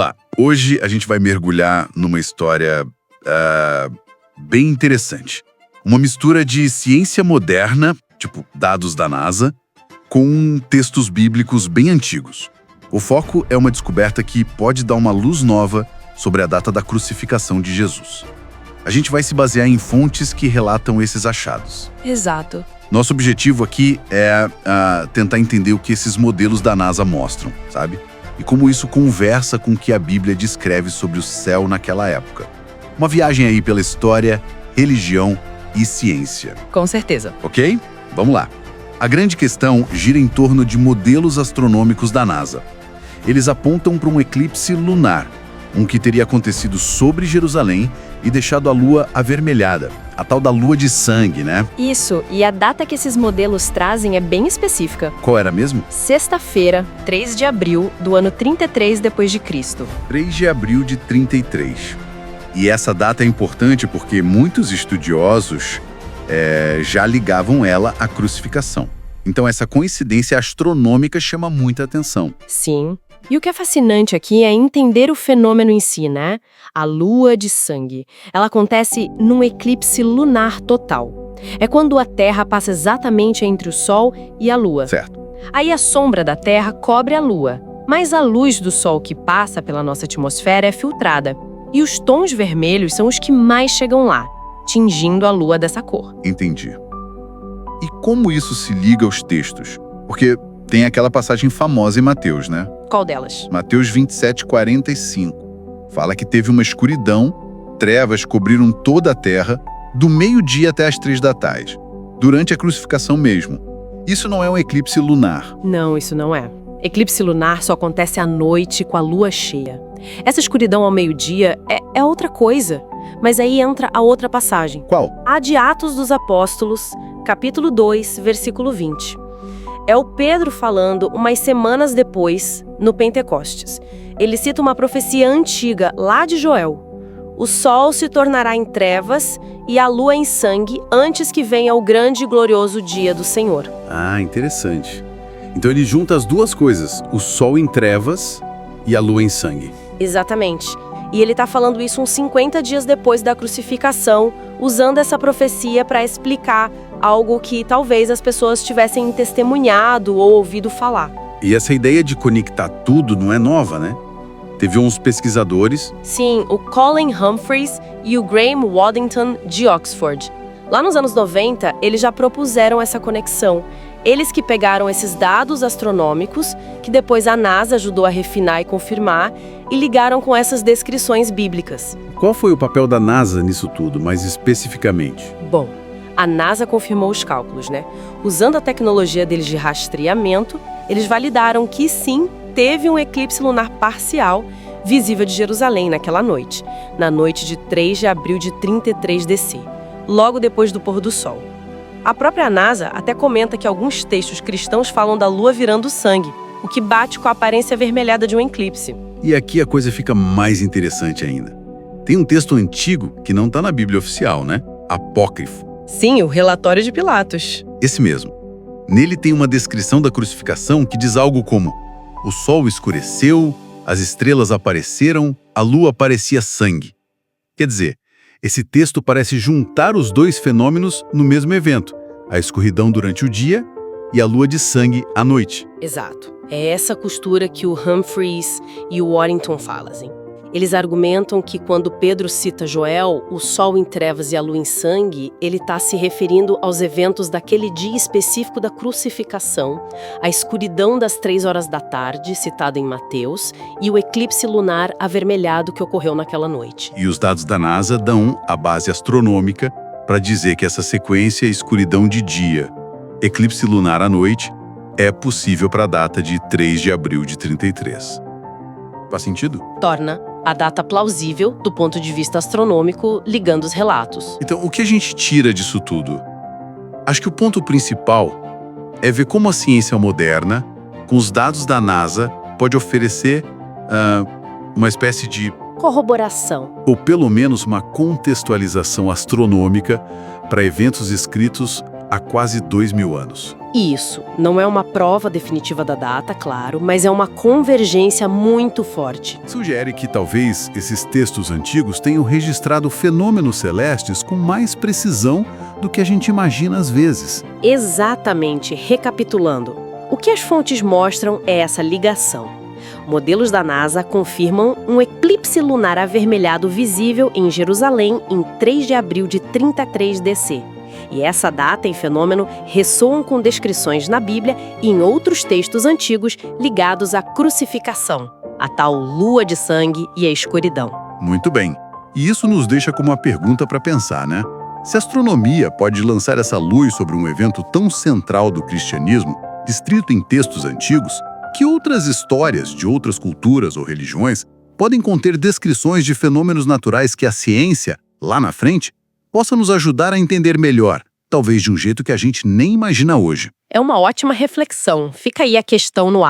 lá. Hoje a gente vai mergulhar numa história bem interessante. Uma mistura de ciência moderna, tipo dados da NASA, com textos bíblicos bem antigos. O foco é uma descoberta que pode dar uma luz nova sobre a data da crucificação de Jesus. A gente vai se basear em fontes que relatam esses achados. Exato. Nosso objetivo aqui é tentar entender o que esses modelos da NASA mostram, sabe? E como isso conversa com o que a Bíblia descreve sobre o céu naquela época. Uma viagem aí pela história, religião e ciência. Com certeza. Ok? Vamos lá. A grande questão gira em torno de modelos astronômicos da NASA. Eles apontam para um eclipse lunar, um que teria acontecido sobre Jerusalém e deixado a lua avermelhada, a tal da lua de sangue, né? Isso, e a data que esses modelos trazem é bem específica. Qual era mesmo? Sexta-feira, 3 de abril do ano 33 depois de Cristo. 3 de abril de 33. E essa data é importante porque muitos estudiosos já ligavam ela à crucificação. Então essa coincidência astronômica chama muita atenção. Sim. E o que é fascinante aqui é entender o fenômeno em si, né? A lua de sangue. Ela acontece num eclipse lunar total. É quando a Terra passa exatamente entre o Sol e a Lua. Certo. Aí a sombra da Terra cobre a Lua, mas a luz do Sol que passa pela nossa atmosfera é filtrada. E os tons vermelhos são os que mais chegam lá, tingindo a Lua dessa cor. Entendi. E como isso se liga aos textos? Porque tem aquela passagem famosa em Mateus, né? Qual delas? Mateus 27, 45. Fala que teve uma escuridão, trevas cobriram toda a terra, do meio-dia até as 3 da tarde, durante a crucificação mesmo. Isso não é um eclipse lunar. Não, isso não é. Eclipse lunar só acontece à noite com a lua cheia. Essa escuridão ao meio-dia é outra coisa. Mas aí entra a outra passagem. Qual? A de Atos dos Apóstolos, capítulo 2, versículo 20. É o Pedro falando umas semanas depois, no Pentecostes. Ele cita uma profecia antiga, lá de Joel. O sol se tornará em trevas e a lua em sangue antes que venha o grande e glorioso dia do Senhor. Ah, interessante. Então ele junta as duas coisas, o sol em trevas e a lua em sangue. Exatamente. E ele está falando isso uns 50 dias depois da crucificação, usando essa profecia para explicar algo que talvez as pessoas tivessem testemunhado ou ouvido falar. E essa ideia de conectar tudo não é nova, né? Teve uns pesquisadores... Sim, o Colin Humphreys e o Graham Waddington de Oxford. Lá nos anos 90, eles já propuseram essa conexão. Eles que pegaram esses dados astronômicos, que depois a NASA ajudou a refinar e confirmar, e ligaram com essas descrições bíblicas. Qual foi o papel da NASA nisso tudo, mais especificamente? Bom, a NASA confirmou os cálculos, né? Usando a tecnologia deles de rastreamento, eles validaram que sim, teve um eclipse lunar parcial visível de Jerusalém naquela noite, na noite de 3 de abril de 33 DC, logo depois do pôr do sol. A própria NASA até comenta que alguns textos cristãos falam da lua virando sangue, o que bate com a aparência avermelhada de um eclipse. E aqui a coisa fica mais interessante ainda. Tem um texto antigo que não está na Bíblia oficial, né? Apócrifo. Sim, o relatório de Pilatos. Esse mesmo. Nele tem uma descrição da crucificação que diz algo como: o sol escureceu, as estrelas apareceram, a lua parecia sangue. Quer dizer, esse texto parece juntar os dois fenômenos no mesmo evento, a escuridão durante o dia e a lua de sangue à noite. Exato. É essa costura que o Humphreys e o Waddington fazem. Eles argumentam que quando Pedro cita Joel, o sol em trevas e a lua em sangue, ele está se referindo aos eventos daquele dia específico da crucificação, a escuridão das 3 horas da tarde, citada em Mateus, e o eclipse lunar avermelhado que ocorreu naquela noite. E os dados da NASA dão a base astronômica para dizer que essa sequência escuridão de dia, eclipse lunar à noite, é possível para a data de 3 de abril de 33. Faz sentido? Torna a data plausível do ponto de vista astronômico, ligando os relatos. Então, o que a gente tira disso tudo? Acho que o ponto principal é ver como a ciência moderna, com os dados da NASA, pode oferecer uma espécie de corroboração, ou pelo menos uma contextualização astronômica para eventos escritos há quase 2000 anos. Isso, não é uma prova definitiva da data, claro, mas é uma convergência muito forte. Sugere que talvez esses textos antigos tenham registrado fenômenos celestes com mais precisão do que a gente imagina às vezes. Exatamente, recapitulando. O que as fontes mostram é essa ligação. Modelos da NASA confirmam um eclipse lunar avermelhado visível em Jerusalém em 3 de abril de 33 DC. E essa data e fenômeno ressoam com descrições na Bíblia e em outros textos antigos ligados à crucificação, a tal lua de sangue e a escuridão. Muito bem. E isso nos deixa com uma pergunta para pensar, né? Se a astronomia pode lançar essa luz sobre um evento tão central do cristianismo, descrito em textos antigos, que outras histórias de outras culturas ou religiões podem conter descrições de fenômenos naturais que a ciência, lá na frente, possa nos ajudar a entender melhor, talvez de um jeito que a gente nem imagina hoje? É uma ótima reflexão. Fica aí a questão no ar.